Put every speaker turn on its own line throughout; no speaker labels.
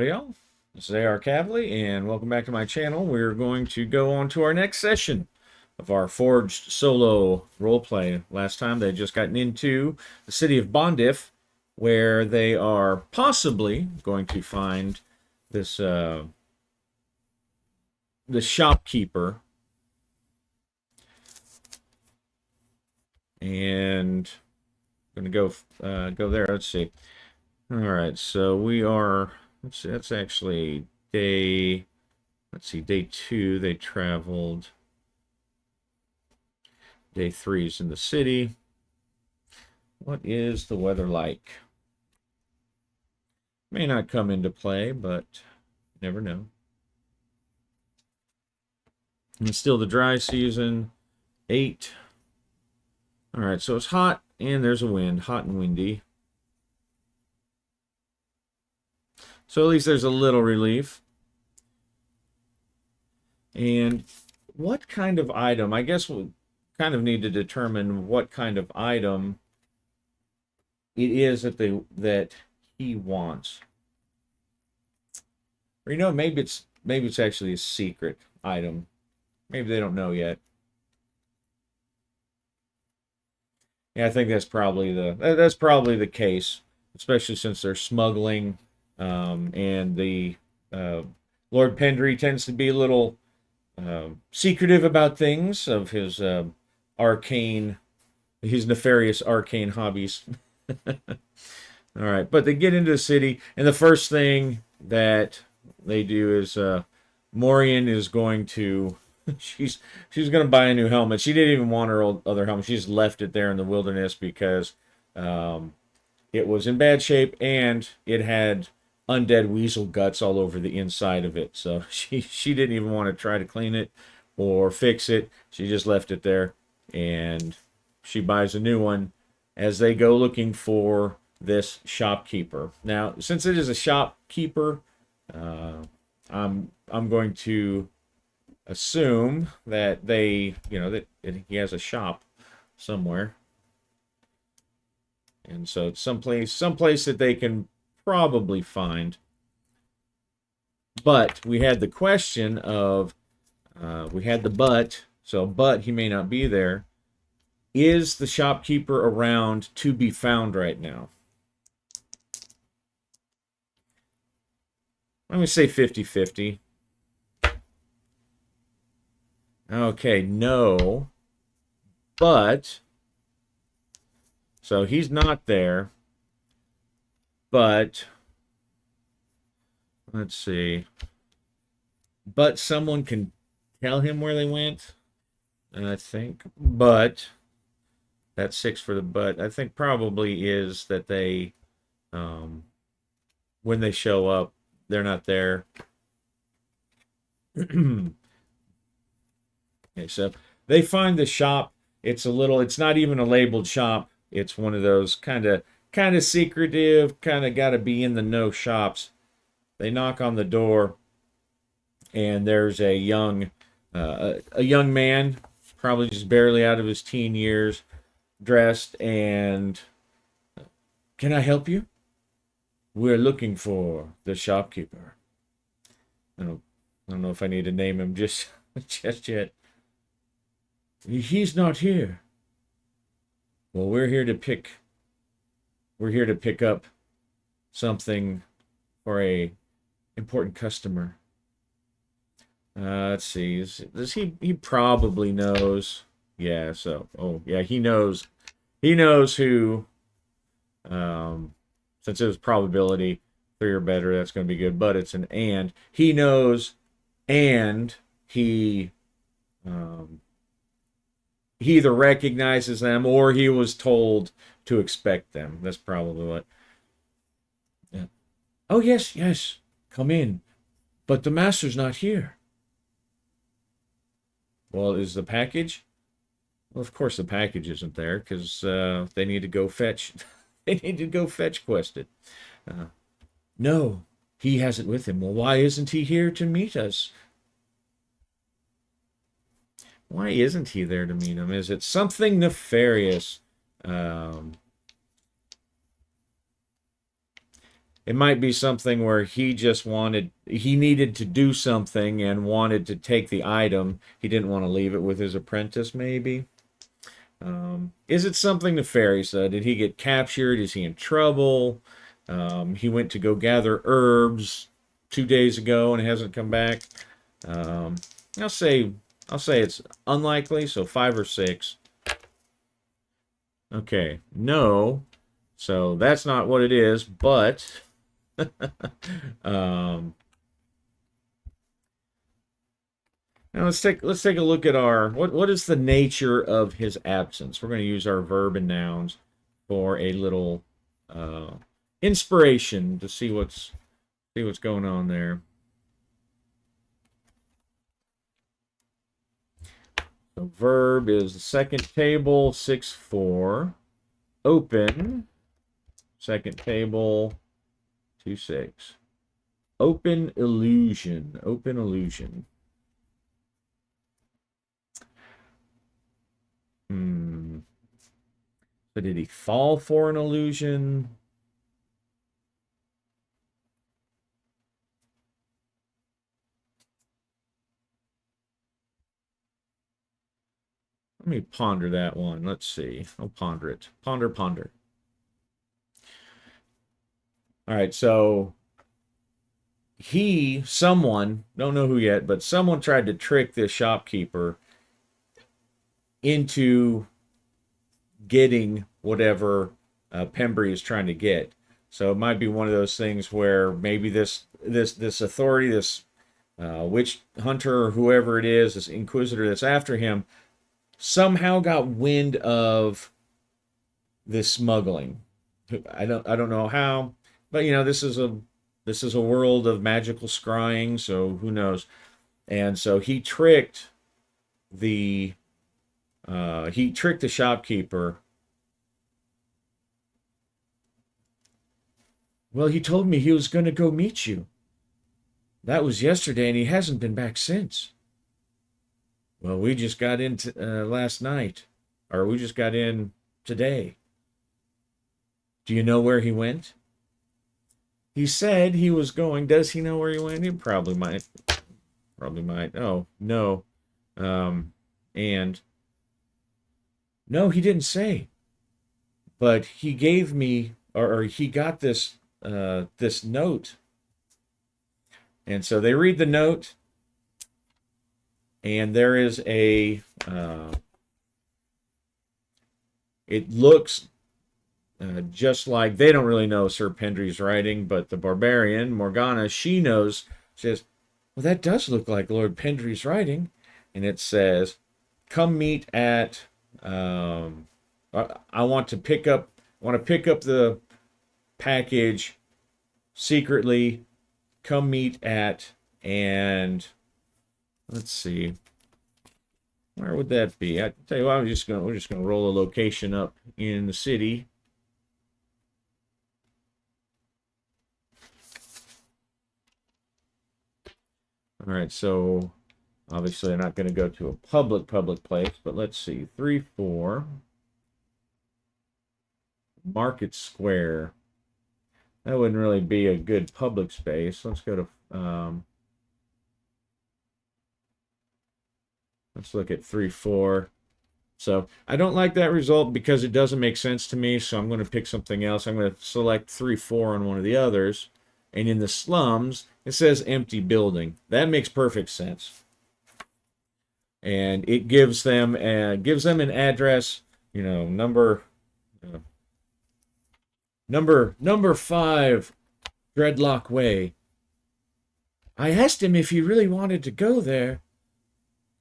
Howdy y'all, this is AR Cavally and welcome back to my channel. We're going to go on to our next session of our Forged solo roleplay. Last time they had just gotten into the city of Bondif, where they are possibly going to find this the shopkeeper, and I'm going to go there. Let's see. All right, so we are. Let's see, that's actually day, let's see, day 2 they traveled. Day 3 is in the city. What is the weather like? May not come into play, but you never know. And it's still the dry season. 8. All right, so it's hot and there's a wind, hot and windy. So at least there's a little relief. And what kind of item? I guess we kind of need to determine what kind of item it is that he wants. Or maybe it's actually a secret item. Maybe they don't know yet. Yeah, I think that's probably the case, especially since they're smuggling. And the Lord Pendry tends to be a little secretive about things of his nefarious arcane hobbies. All right, but they get into the city, and the first thing that they do is Morian is going to she's going to buy a new helmet. She didn't even want her other helmet. She just left it there in the wilderness because it was in bad shape and it had undead weasel guts all over the inside of it. So she didn't even want to try to clean it or fix it. She just left it there, and she buys a new one as they go looking for this shopkeeper. Now, since it is a shopkeeper, I'm going to assume that that he has a shop somewhere, and so it's someplace that they can probably find. But we had the question of we had the but he may not be there. Is the shopkeeper around to be found right now? I'm going to say 50-50. Okay, no. But so he's not there. But let's see. But someone can tell him where they went, I think. But that's 6 for the but. I think probably is that they, when they show up, they're not there. Okay, so they find the shop. It's not even a labeled shop. It's one of those kind of secretive, kind of got to be in the know shops. They knock on the door, and there's a young man, probably just barely out of his teen years, dressed. And can I help you? We're looking for the shopkeeper. I don't know if I need to name him just yet. He's not here. Well, we're here to pick up something for a important customer. Let's see. He probably knows. Yeah, so he knows who. Since it was probability 3 or better, that's going to be good, but it's an and. He knows, and he either recognizes them or he was told to expect them. That's probably what. Yeah. Oh, yes. Come in. But the master's not here. Well, is the package? Well, of course the package isn't there because they need to go fetch. They need to go fetch quest it. No, he has it with him. Well, why isn't he here to meet us? Why isn't he there to meet him? Is it something nefarious? it might be something where he needed to do something and wanted to take the item. He didn't want to leave it with his apprentice, maybe. Is it something nefarious? Did he get captured? Is he in trouble? He went to go gather herbs 2 days ago and hasn't come back. Um, I'll say it's unlikely, so 5 or 6. Okay, no. So that's not what it is, but um, now let's take a look at our what is the nature of his absence. We're going to use our verb and nouns for a little inspiration to see what's going on there. So verb is the second table, 6-4. Open, second table, 2-6. Open illusion. Open illusion. So did he fall for an illusion? Let me ponder that one. Let's see. I'll ponder it. Ponder. All right, so someone, don't know who yet, but someone tried to trick this shopkeeper into getting whatever Pembry is trying to get. So it might be one of those things where maybe this authority, this witch hunter or whoever it is, this inquisitor that's after him, somehow got wind of this smuggling. I don't know how, but this is a world of magical scrying, so who knows? And so he tricked the shopkeeper. Well, he told me he was going to go meet you. That was yesterday, and he hasn't been back since. Well, we just got in last night, or we just got in today. Do you know where he went? He said he was going. Does he know where he went? He probably might. Oh, no. And no, he didn't say. But he gave me, or he got this this note. And so they read the note, and there is a it looks just like, they don't really know Sir Pendry's writing, but the barbarian, Morgana, she knows, says, well, that does look like Lord Pendry's writing. And it says, come meet at, I want to pick up the package secretly, come meet at, and let's see, where would that be? I tell you what, we're just gonna roll a location up in the city. All right, so obviously I'm not going to go to a public place, but let's see, 3-4 Market Square. That wouldn't really be a good public space. Let's go to let's look at 3-4. So I don't like that result because it doesn't make sense to me. So I'm going to pick something else. I'm going to select 3-4 on one of the others. And in the slums, it says empty building. That makes perfect sense. And it gives them an address, number 5 Dreadlock Way. I asked him if he really wanted to go there. Of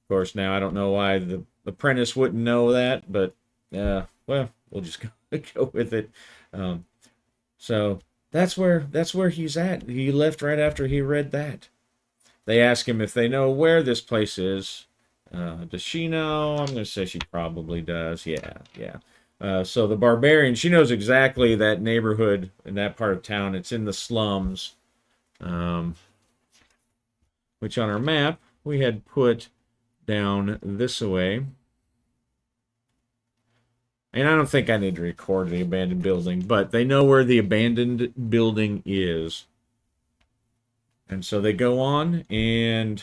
course, now I don't know why the apprentice wouldn't know that, but well, we'll just go with it. So that's where he's at. He left right after he read that. They ask him if they know where this place is. Does she know? I'm going to say she probably does. Yeah. So the barbarian, she knows exactly that neighborhood in that part of town. It's in the slums, which on our map we had put down this way. And I don't think I need to record the abandoned building, but they know where the abandoned building is. And so they go on, and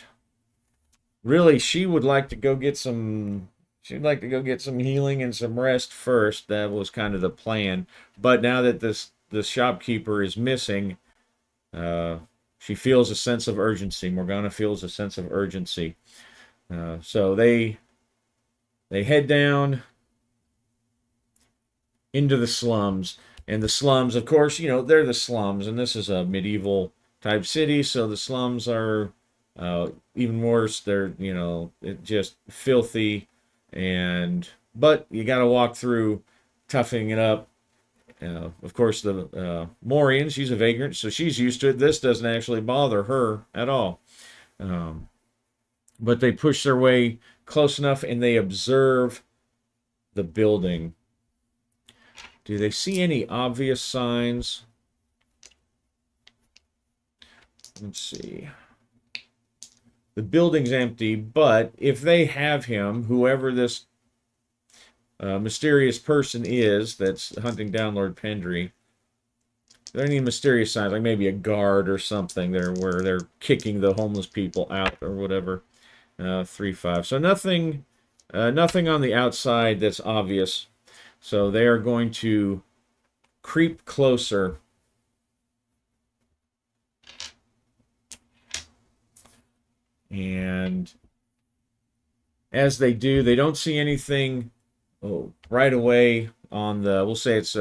really, she would like to go get some. She'd like to go get some healing and some rest first. That was kind of the plan. But now that the shopkeeper is missing, uh, she feels a sense of urgency. Morgana feels a sense of urgency. So they head down into the slums. And the slums, of course, they're the slums, and this is a medieval type city, so the slums are even worse. They're, just filthy, but you got to walk through, toughing it up. Of course, the Morian, she's a vagrant, so she's used to it. This doesn't actually bother her at all. But they push their way close enough, and they observe the building. Do they see any obvious signs? Let's see. The building's empty, but if they have him, whoever this mysterious person is that's hunting down Lord Pendry, are there any mysterious signs, like maybe a guard or something there where they're kicking the homeless people out or whatever? 3-5. So nothing on the outside that's obvious. So they are going to creep closer. And as they do, they don't see anything right away on the, we'll say it's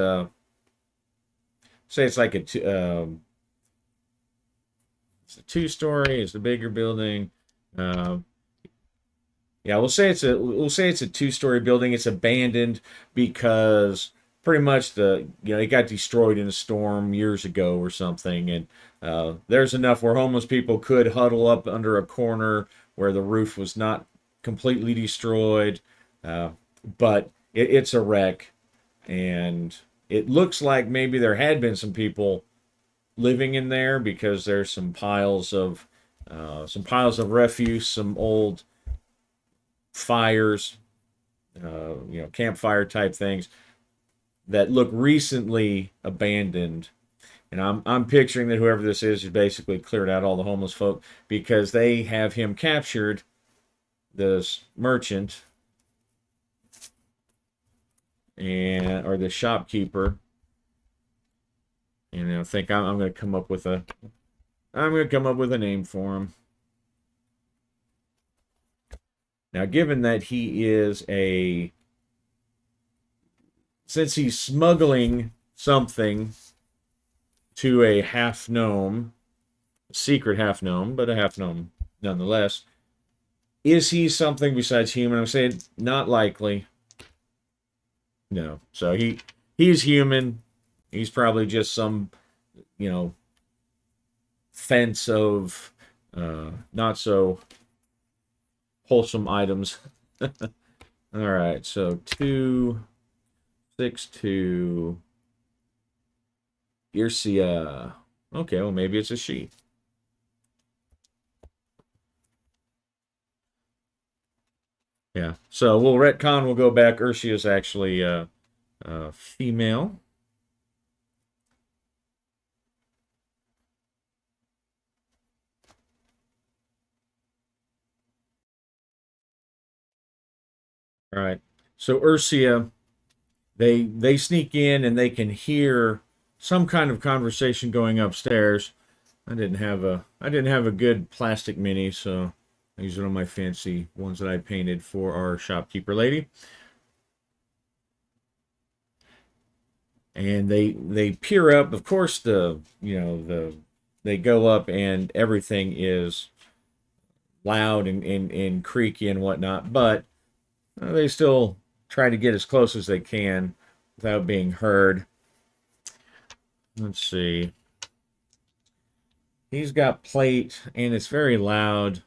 like a two-story, it's the bigger building. Yeah, we'll say it's a two-story building. It's abandoned because pretty much it got destroyed in a storm years ago or something, and there's enough where homeless people could huddle up under a corner where the roof was not completely destroyed, but it's a wreck, and it looks like maybe there had been some people living in there because there's some piles of refuse, some old fires, campfire type things that look recently abandoned. And I'm picturing that whoever this is basically cleared out all the homeless folk because they have him captured, this merchant, or the shopkeeper. And I think I'm going to come up with a name for him. Now, given that he is since he's smuggling something to a half gnome, a secret half gnome, but a half gnome nonetheless, is he something besides human? I'm saying not likely. No. So he's human. He's probably just some, fence of not so wholesome items. All right, so 262 Ircia. Okay, well maybe it's a she. Yeah. So we'll retcon. We'll go back. Ursia is actually female. All right. So Ursia, they sneak in and they can hear some kind of conversation going upstairs. I didn't have a good plastic mini, so I used one of my fancy ones that I painted for our shopkeeper lady. And they peer up. Of course, they go up and everything is loud and creaky and whatnot, but they still try to get as close as they can without being heard. Let's see. He's got plate, and it's very loud.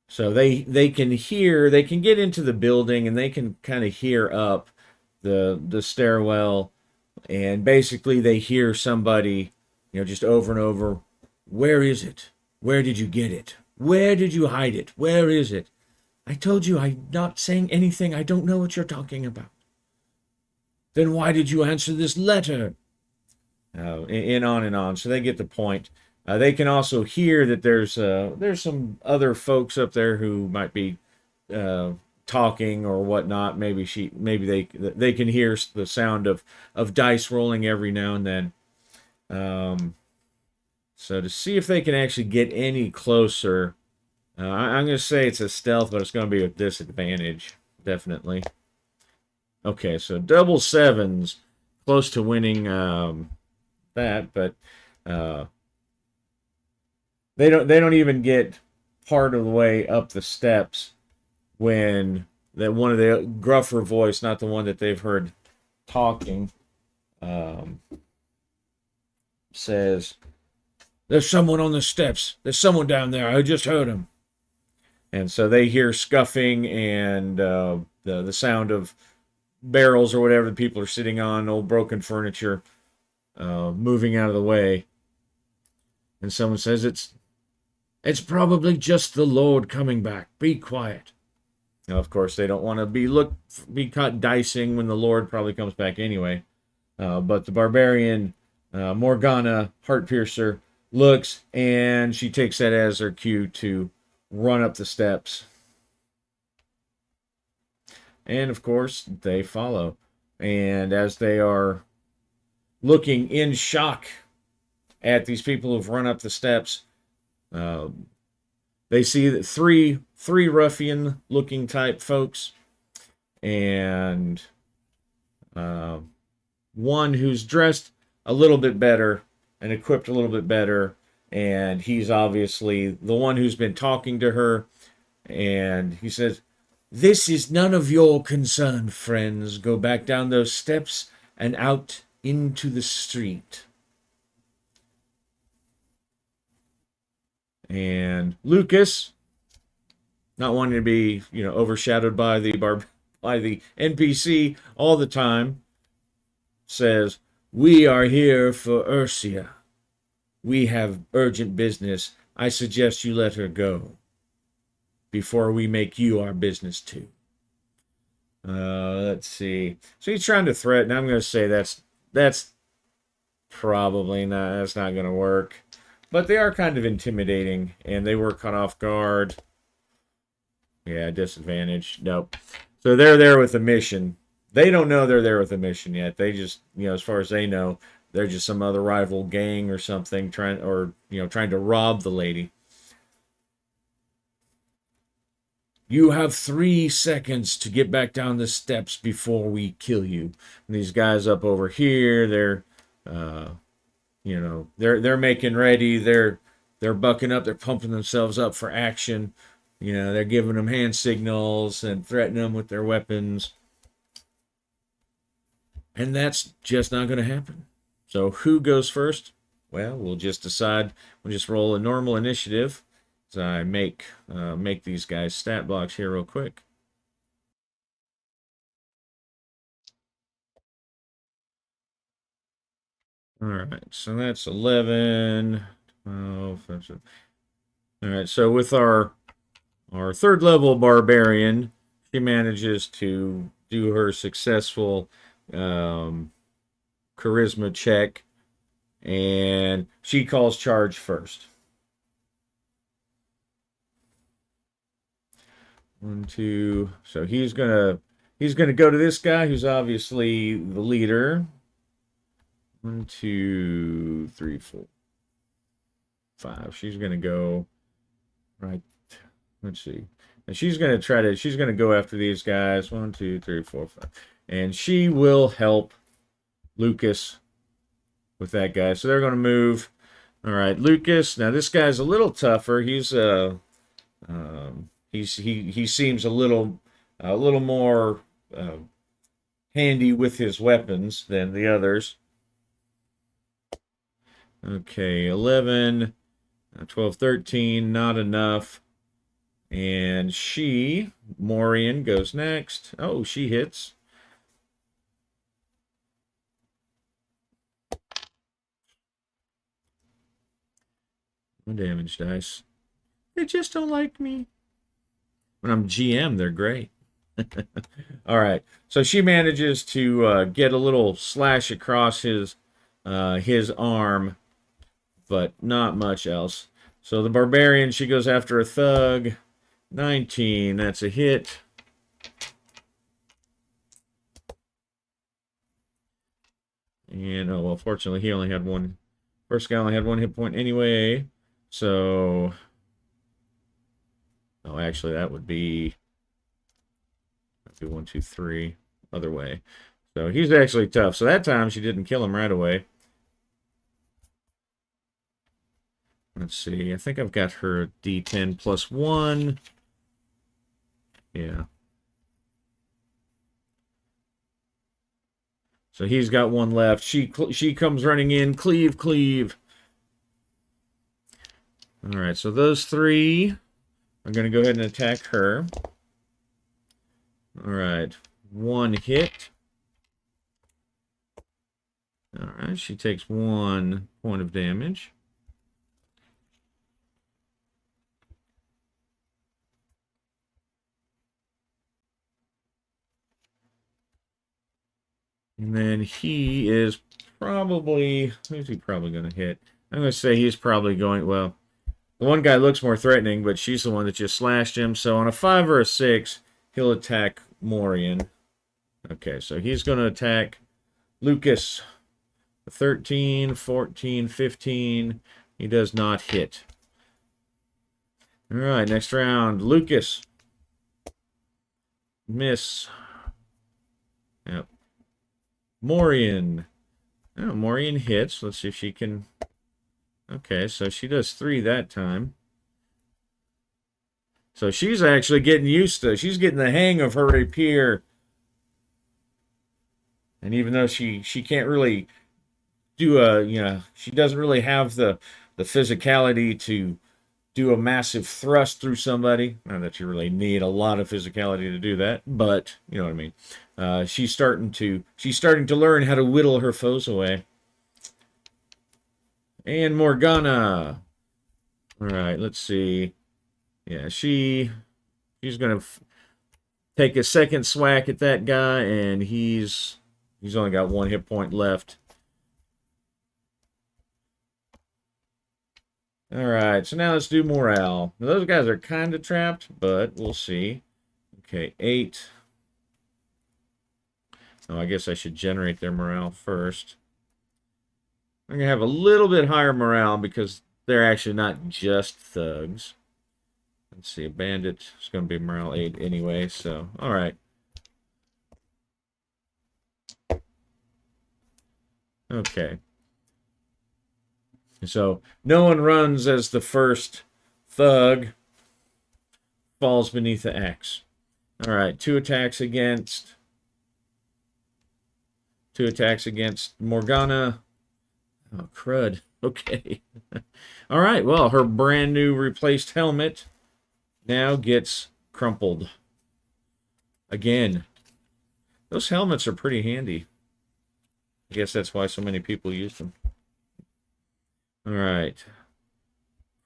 So they can hear, they can get into the building, and they can kind of hear up the stairwell, and basically they hear somebody, just over and over, "Where is it? Where did you get it? Where did you hide it? Where is it?" I told you I'm not saying anything. I don't know what you're talking about. Then why did you answer this letter? And on and on. So they get the point. They can also hear that there's some other folks up there who might be uh, talking or whatnot. Maybe they can hear the sound of dice rolling every now and then. So to see if they can actually get any closer, I'm going to say it's a stealth, but it's going to be with disadvantage, definitely. Okay, so double sevens, close to winning that, but uh, they don't even get part of the way up the steps when that one of the gruffer voice, not the one that they've heard talking, um, says, "There's someone on the steps. There's someone down there. I just heard him." And so they hear scuffing and the sound of barrels or whatever the people are sitting on, old broken furniture, moving out of the way. And someone says, "It's probably just the Lord coming back. Be quiet." Now, of course, they don't want to be caught dicing when the Lord probably comes back anyway. But the barbarian, Morgana Heartpiercer, looks and she takes that as her cue to run up the steps. And of course, they follow. And as they are looking in shock at these people who've run up the steps, uh, they see that three ruffian-looking type folks, and uh, one who's dressed a little bit better and equipped a little bit better, and he's obviously the one who's been talking to her. And he says, "This is none of your concern, friends. Go back down those steps and out into the street." And Lucas, not wanting to be, overshadowed by the NPC all the time, says, "We are here for Ursia. We have urgent business. I suggest you let her go before we make you our business too." Let's see. So he's trying to threaten. I'm going to say that's probably not. That's not going to work. But they are kind of intimidating, and they were caught off guard. Yeah, disadvantage. Nope. So they're there with a mission. They don't know they're there with a mission yet. They just, as far as they know, they're just some other rival gang or something trying to rob the lady. "You have 3 seconds to get back down the steps before we kill you." And these guys up over here, they're making ready. They're bucking up. They're pumping themselves up for action. They're giving them hand signals and threatening them with their weapons. And that's just not going to happen. So who goes first? Well, we'll just decide. We'll just roll a normal initiative. So I make these guys stat blocks here real quick. All right, so that's 11, 12. All right, so with our third level barbarian, she manages to do her successful charisma check, and she calls charge first. 1, 2. So he's gonna go to this guy who's obviously the leader. 1, 2, 3, 4, 5. She's gonna go right. Let's see. And she's gonna go after these guys. 1, 2, 3, 4, 5. And she will help Lucas with that guy. So they're gonna move. All right, Lucas. Now this guy's a little tougher. He seems a little more handy with his weapons than the others. Okay, 11, 12, 13, not enough. And Morian, goes next. Oh, she hits. One damage dice. They just don't like me. When I'm GM, they're great. All right. So she manages to get a little slash across his arm, but not much else. So the barbarian, she goes after a thug. 19. That's a hit. And oh well, fortunately he only had one. First guy only had one hit point anyway. So oh, actually that would be 1, 2, 3 other way. So he's actually tough. So that time she didn't kill him right away. Let's see. I think I've got her D10 plus 1. Yeah. So he's got one left. She comes running in. Cleave, cleave. All right. So those 3 are going to go ahead and attack her. All right. 1 hit. All right. She takes 1 point of damage. And then he is probably... Who's he probably going to hit? I'm going to say he's probably going... Well, the one guy looks more threatening, but she's the one that just slashed him. So on a 5 or a 6, he'll attack Morian. Okay, so he's going to attack Lucas. 13, 14, 15. He does not hit. All right, next round. Lucas. Miss. Yep. Morian. Oh, Morian hits. Let's see if she can... Okay, so she does 3 that time. So she's actually getting used to... She's getting the hang of her rapier. And even though she can't really do a... You know, she doesn't really have the physicality to do a massive thrust through somebody. Not that you really need a lot of physicality to do that, but you know what I mean. She's starting to learn how to whittle her foes away. And Morgana. All right, let's see. Yeah, she's gonna take a second swack at that guy, and he's only got 1 hit point left. All right, so now let's do morale. Now, those guys are kind of trapped, but we'll see. Okay, 8. Oh, I guess I should generate their morale first. I'm going to have a little bit higher morale because they're actually not just thugs. Let's see, a bandit is going to be morale 8 anyway, so, all right. Okay. So, no one runs as the first thug falls beneath the axe. All right, 2 attacks against Morgana. Oh, crud. Okay. All right, well, her brand new replaced helmet now gets crumpled. Again. Those helmets are pretty handy. I guess that's why so many people use them. All right.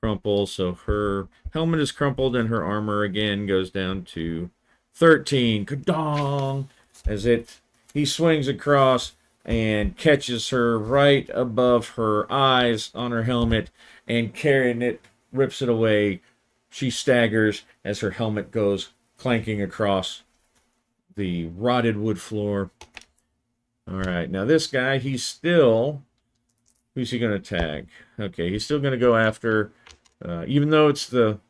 Crumple, so her helmet is crumpled and her armor again goes down to 13. Kadong! As he swings across and catches her right above her eyes on her helmet and carrying it, rips it away. She staggers as her helmet goes clanking across the rotted wood floor. All right, now this guy, who's he going to attack? Okay, he's still going to go after, even though it's the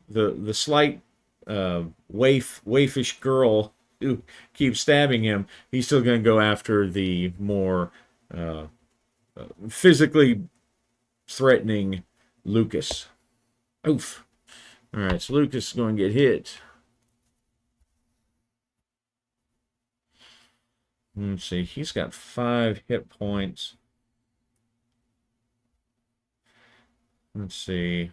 slight waifish girl who keeps stabbing him, he's still going to go after the more physically threatening Lucas. Oof. All right, so Lucas is going to get hit. Let's see, he's got 5 hit points. Let's see.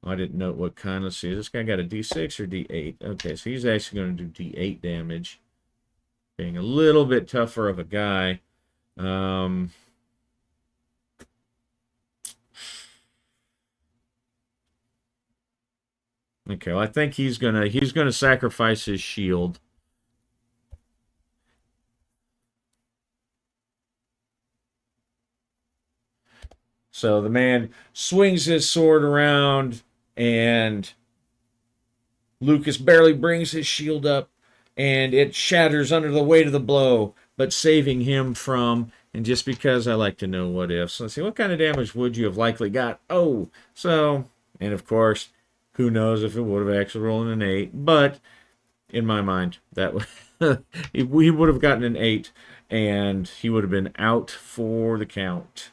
Oh, I didn't note what kind. Let's see, this guy got a D6 or D8? Okay, so he's actually going to do D8 damage. Being a little bit tougher of a guy. Okay, well, I think he's gonna sacrifice his shield. So the man swings his sword around, and Lucas barely brings his shield up, and it shatters under the weight of the blow, but saving him from. And just because I like to know what ifs, let's see, what kind of damage would you have likely got? Oh, so, and of course, who knows if it would have actually rolled an 8, but in my mind, that he would have gotten an 8, and he would have been out for the count.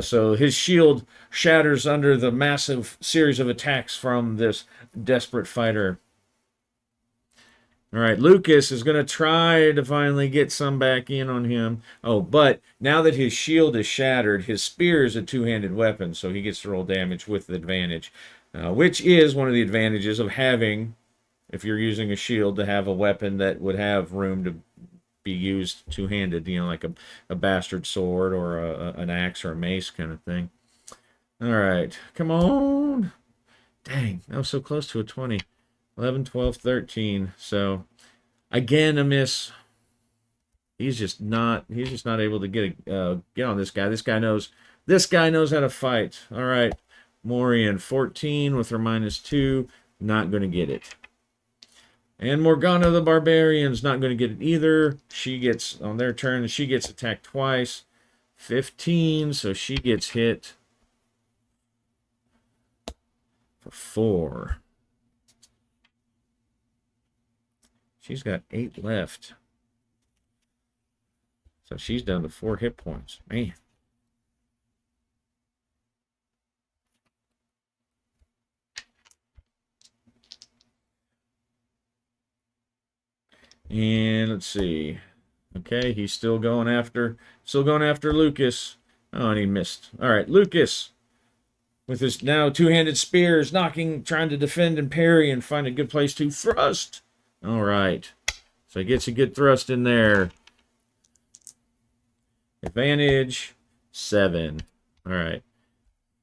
So his shield shatters under the massive series of attacks from this desperate fighter. All right, Lucas is going to try to finally get some back in on him. Oh, but now that his shield is shattered, his spear is a two-handed weapon, so he gets to roll damage with advantage, which is one of the advantages of having, if you're using a shield, to have a weapon that would have room to be used two-handed, like a bastard sword or an axe or a mace kind of thing. All right, come on. Dang, that was so close to a 20. 11, 12, 13. So, again, a miss. He's just not able to get on this guy. This guy knows how to fight. All right. Morian 14 with her -2, not going to get it. And Morgana the Barbarian's not going to get it either. She gets, on their turn, she gets attacked twice. 15, so she gets hit for 4. She's got 8 left. So she's down to 4 hit points. Man. And let's see. Okay, he's still going after Lucas. Oh, and he missed. All right, Lucas with his now two-handed spears, trying to defend and parry and find a good place to thrust. All right. So he gets a good thrust in there. Advantage 7. All right.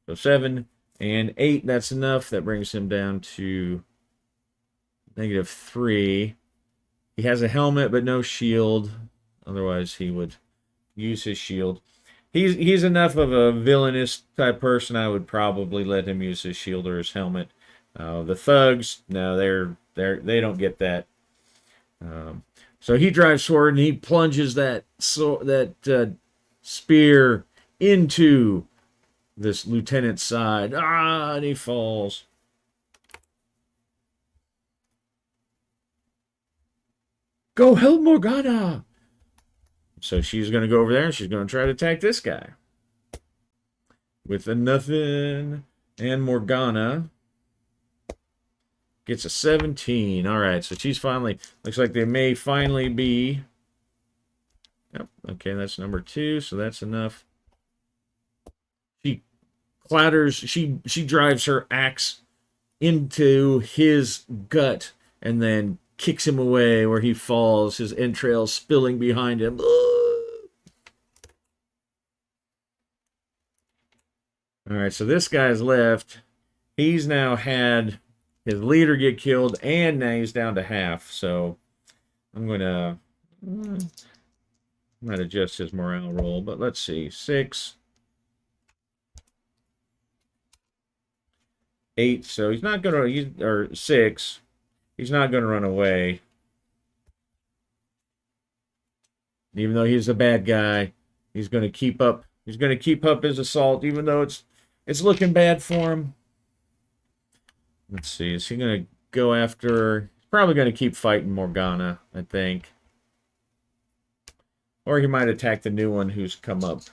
So 7 and 8, that's enough. That brings him down to -3. He has a helmet but no shield. Otherwise, he would use his shield. He's enough of a villainous type person. I would probably let him use his shield or his helmet. The thugs, no, they don't get that. So he drives forward and he plunges that spear into this lieutenant's side. And he falls. Go help Morgana! So she's going to go over there and she's going to try to attack this guy. With a nothing. And Morgana gets a 17. All right, so she's finally, looks like they may finally be. Yep, okay, that's number 2, so that's enough. She clatters, she drives her axe into his gut and then kicks him away where he falls, his entrails spilling behind him. All right, so this guy's left. He's now had his leader get killed, and now he's down to half. So I'm might adjust his morale roll, but let's see. 6, 8. So he's not gonna, or 6. He's not gonna run away, even though he's a bad guy. He's gonna keep up. He's gonna keep up his assault, even though it's looking bad for him. Let's see. Is he gonna go after? He's probably gonna keep fighting Morgana, I think. Or he might attack the new one who's come up.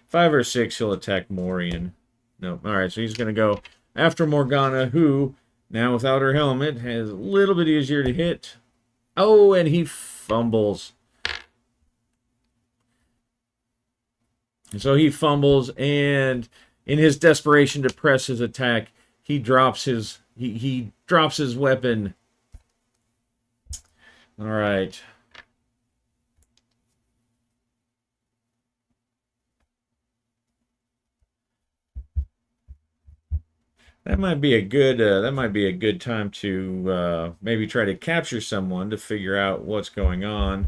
5 or 6, he'll attack Morian. No. All right, so he's going to go after Morgana, who, now without her helmet, has a little bit easier to hit. Oh, and he fumbles. And so he fumbles, and in his desperation to press his attack, he drops his he drops his weapon. All right. That might be a good time to maybe try to capture someone to figure out what's going on.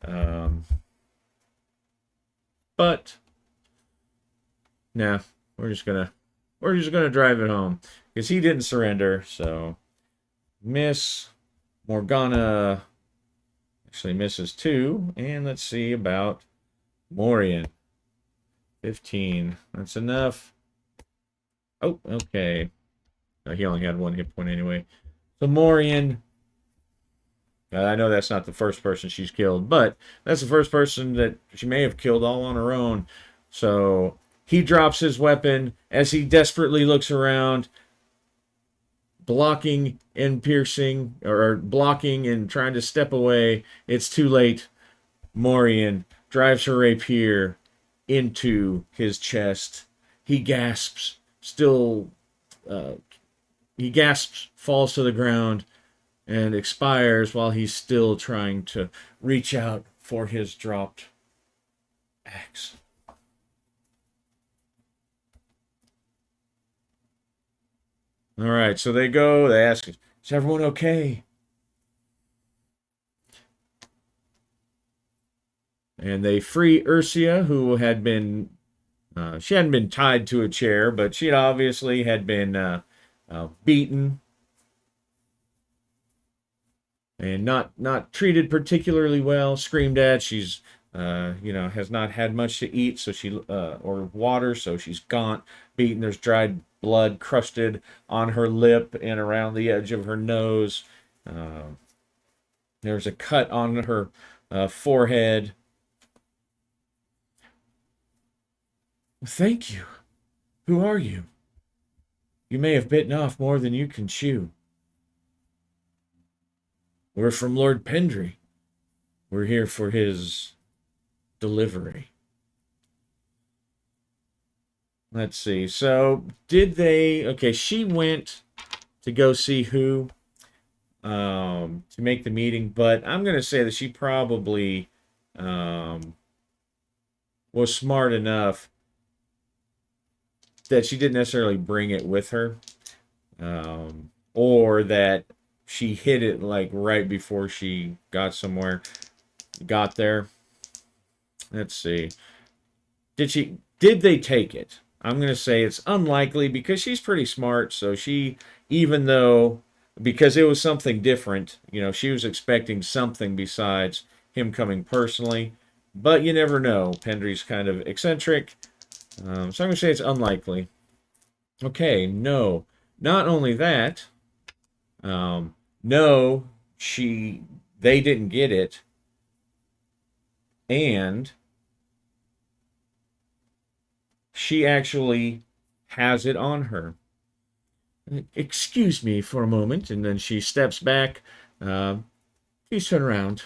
Um, but nah, we're just gonna drive it home because he didn't surrender. So Miss Morgana actually misses two, and let's see about Morian. 15. That's enough. Oh, okay. He only had one hit point anyway. So Morian, I know that's not the first person she's killed, but that's the first person that she may have killed all on her own. So he drops his weapon as he desperately looks around, blocking and piercing, or blocking and trying to step away. It's too late. Morian drives her rapier into his chest. He gasps, still, uh, he gasps, falls to the ground, and expires while he's still trying to reach out for his dropped axe. All right, so they go, they ask, is everyone okay? And they free Ursia, who had been, she hadn't been tied to a chair, but she obviously had been beaten and not treated particularly well, screamed at. She's has not had much to eat, so she or water, so she's gaunt, beaten. There's dried blood crusted on her lip and around the edge of her nose. Uh, there's a cut on her forehead. Thank you. Who are you? You may have bitten off more than you can chew. We're from Lord Pendry. We're here for his delivery. Let's see. So, did they? Okay, she went to go see who to make the meeting, but I'm going to say that she probably was smart enough that she didn't necessarily bring it with her, or that she hid it like right before she got there. Let's see. Did they take it? I'm going to say it's unlikely because she's pretty smart. So even though, because it was something different, she was expecting something besides him coming personally. But you never know. Pendry's kind of eccentric. So I'm going to say it's unlikely. Okay, no. Not only that, no, they didn't get it. And she actually has it on her. Excuse me for a moment, and then she steps back. Please turn around.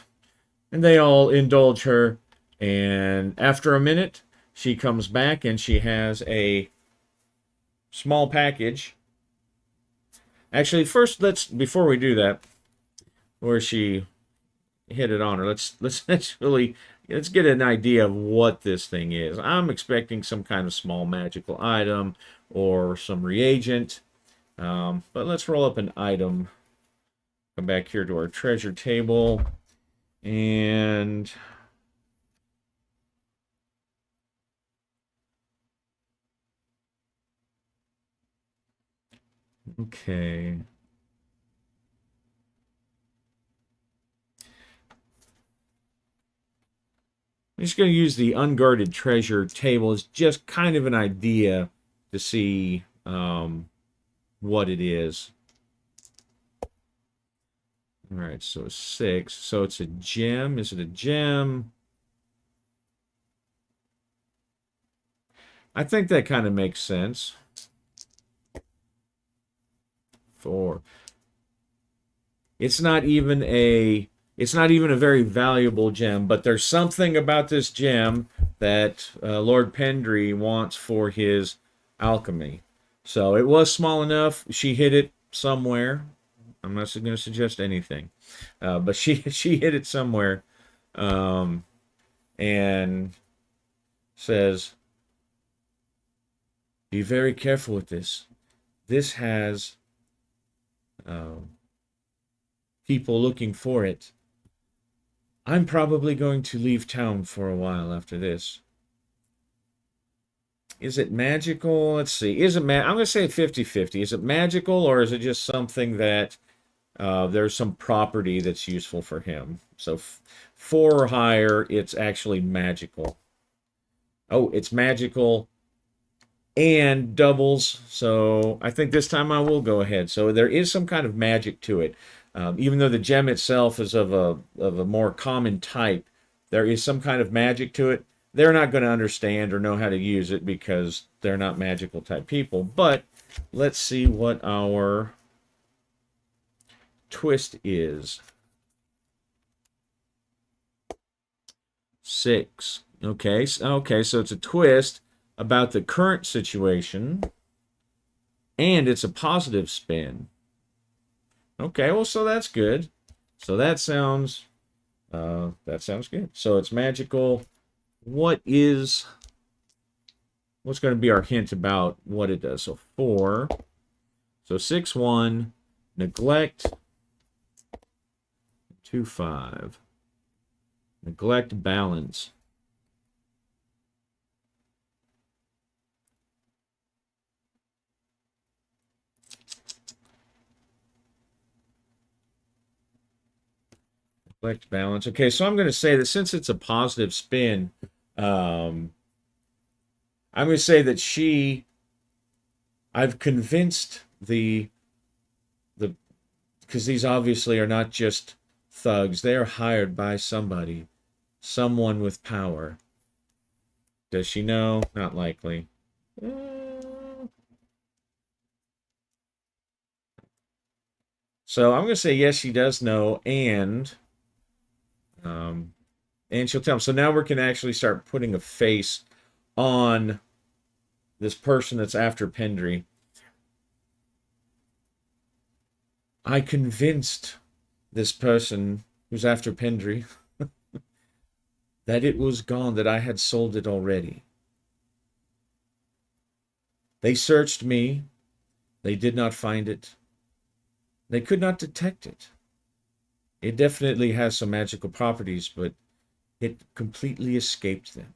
And they all indulge her. And after a minute, she comes back and she has a small package. Actually, first, before we do that, where she hit it on her, let's get an idea of what this thing is. I'm expecting some kind of small magical item or some reagent. But let's roll up an item. Come back here to our treasure table. And okay. I'm just going to use the unguarded treasure table as just kind of an idea to see what it is. All right, so 6. So it's a gem. Is it a gem? I think that kind of makes sense. 4. It's not even a very valuable gem, but there's something about this gem that Lord Pendry wants for his alchemy. So it was small enough. She hid it somewhere. I'm not going to suggest anything, but she hid it somewhere, and says, "Be very careful with this. this has people looking for it, I'm probably going to leave town for a while after this. Is it magical? Let's see. I'm going to say 50-50. Is it magical, or is it just something that there's some property that's useful for him? So 4 or higher, it's actually magical. Oh, it's magical and doubles. So I think this time I will go ahead. So there is some kind of magic to it. Even though the gem itself is of a more common type, there is some kind of magic to it. They're not going to understand or know how to use it because they're not magical type people. But let's see what our twist is. 6. Okay, so it's a twist about the current situation, and it's a positive spin. Okay, well, so that's good. So that sounds good. So it's magical. What's going to be our hint about what it does? So 4. So 6-1, neglect, 2-5. Neglect balance. Neglect balance. Okay, so I'm going to say that since it's a positive spin, I'm going to say that I've convinced because these obviously are not just thugs, they are hired by somebody, someone with power. Does she know? Not likely. So I'm going to say yes, she does know, and she'll tell him. So now we can actually start putting a face on this person that's after Pendry. I convinced this person who's after Pendry that it was gone, that I had sold it already. They searched me. They did not find it. They could not detect it. It definitely has some magical properties, but it completely escaped them.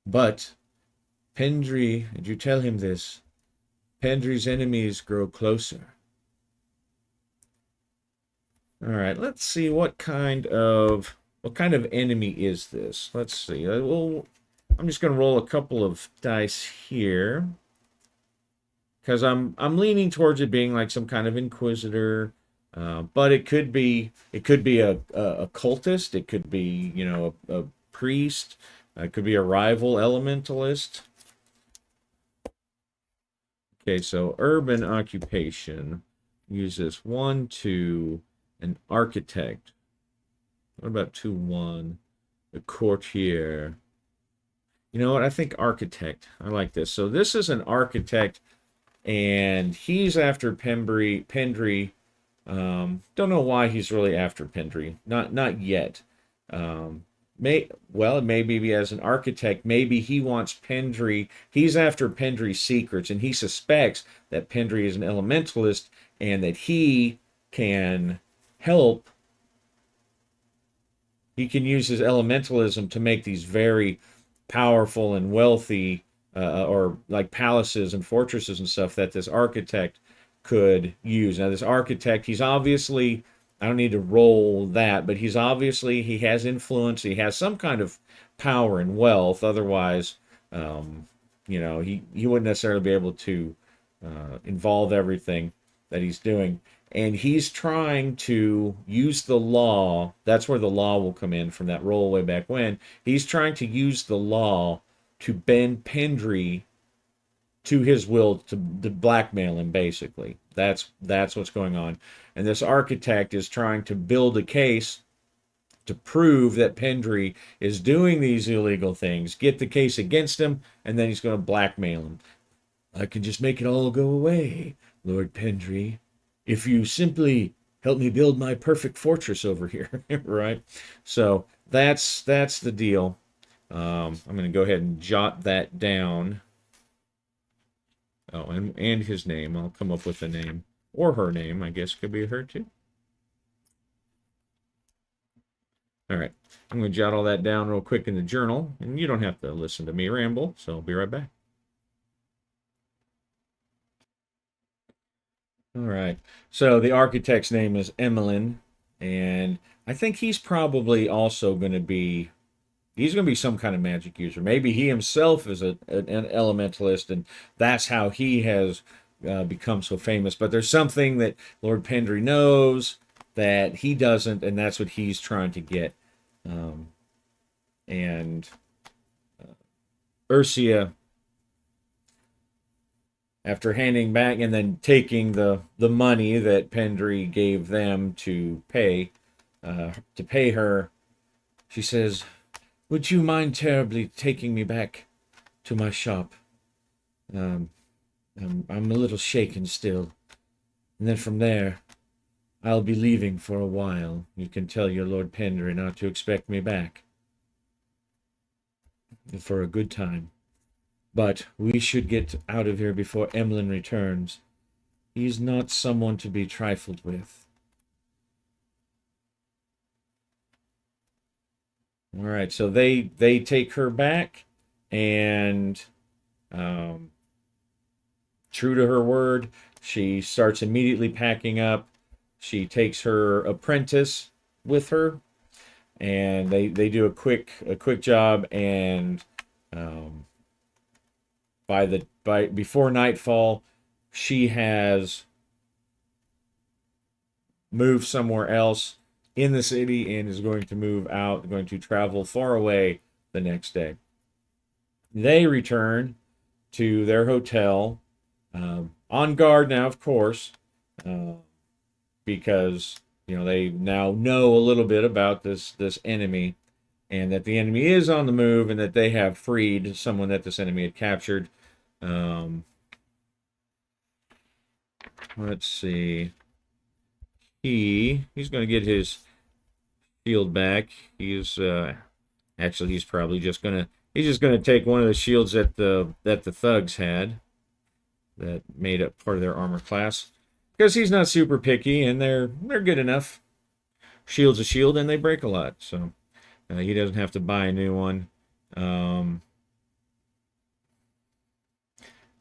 But Pendry, did you tell him this? Pendry's enemies grow closer. All right, let's see what kind of enemy is this. Let's see. I'm just going to roll a couple of dice here because I'm leaning towards it being like some kind of inquisitor, but it could be a cultist. It could be a priest. It could be a rival elementalist. Okay, so urban occupation uses 1, 2, an architect. What about 2-1? A courtier. You know what? I think architect. I like this. So this is an architect, and he's after Pendry. Don't know why he's really after Pendry. Not yet. Maybe as an architect, maybe he wants Pendry. He's after Pendry's secrets, and he suspects that Pendry is an elementalist, and that he can help. He can use his elementalism to make these very powerful and wealthy, or like palaces and fortresses and stuff that this architect could use. Now, this architect, he's obviously, I don't need to roll that, but he has influence. He has some kind of power and wealth. Otherwise, he wouldn't necessarily be able to involve everything that he's doing. And he's trying to use the law. That's where the law will come in from that roll way back when. He's trying to use the law to bend Pendry to his will, to blackmail him, basically. That's what's going on. And this architect is trying to build a case to prove that Pendry is doing these illegal things, get the case against him, and then he's going to blackmail him. I can just make it all go away, Lord Pendry, if you simply help me build my perfect fortress over here, right? So that's the deal. I'm going to go ahead and jot that down. Oh, and his name. I'll come up with a name. Or her name, I guess could be her too. All right. I'm going to jot all that down real quick in the journal, and you don't have to listen to me ramble, so I'll be right back. All right. So the architect's name is Emmeline, and I think he's probably also going to be he's going to be some kind of magic user. Maybe he himself is an elementalist, and that's how he has become so famous. But there's something that Lord Pendry knows that he doesn't, and that's what he's trying to get. Um, and Ursia, after handing back and then taking the money that Pendry gave them to pay her, she says, "Would you mind terribly taking me back to my shop? Um, I'm a little shaken still. And then from there, I'll be leaving for a while. You can tell your Lord Pendry not to expect me back for a good time. But we should get out of here before Emlyn returns. He's not someone to be trifled with." All right, so they take her back, and um, true to her word, she starts immediately packing up. She takes her apprentice with her, and they do a quick job. And um, by before nightfall, she has moved somewhere else in the city and is going to move out, going to travel far away the next day. They return to their hotel, on guard now, of course, uh, because they now know a little bit about this enemy, and that the enemy is on the move, and that they have freed someone that this enemy had captured. Um, let's see. He's going to get his shield back. He's probably just gonna take one of the shields that the thugs had that made up part of their armor class, because he's not super picky, and they're good enough. Shield's a shield, and they break a lot, so he doesn't have to buy a new one.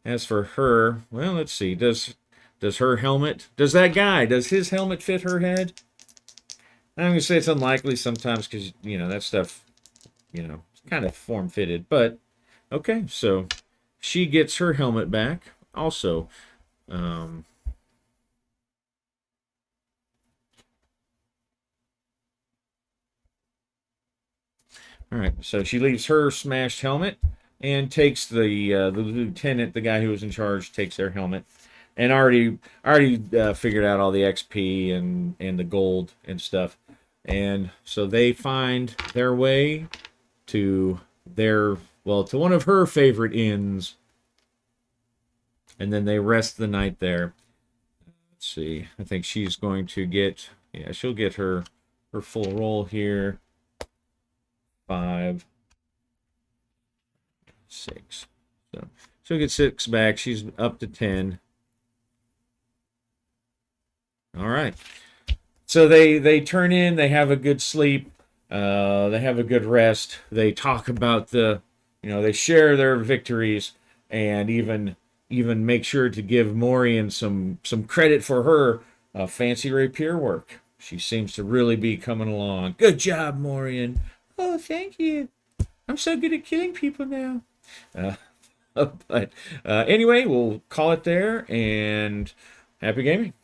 As for her, well, let's see. Does her helmet? Does his helmet fit her head? I'm gonna say it's unlikely sometimes, because that stuff, it's kind of form fitted. But okay, so she gets her helmet back. Also, all right, so she leaves her smashed helmet and takes the lieutenant, the guy who was in charge, takes their helmet, and already figured out all the XP and the gold and stuff. And so they find their way to to one of her favorite inns, and then they rest the night there. Let's see. I think she's going to get, she'll get her full roll here. 5, 6. So she'll get 6 back. She's up to 10. All right. So they turn in. They have a good sleep. They have a good rest. They talk about they share their victories, and even make sure to give Morian some credit for her fancy rapier work. She seems to really be coming along. Good job, Morian. Oh, thank you. I'm so good at killing people now. But anyway, we'll call it there, and happy gaming.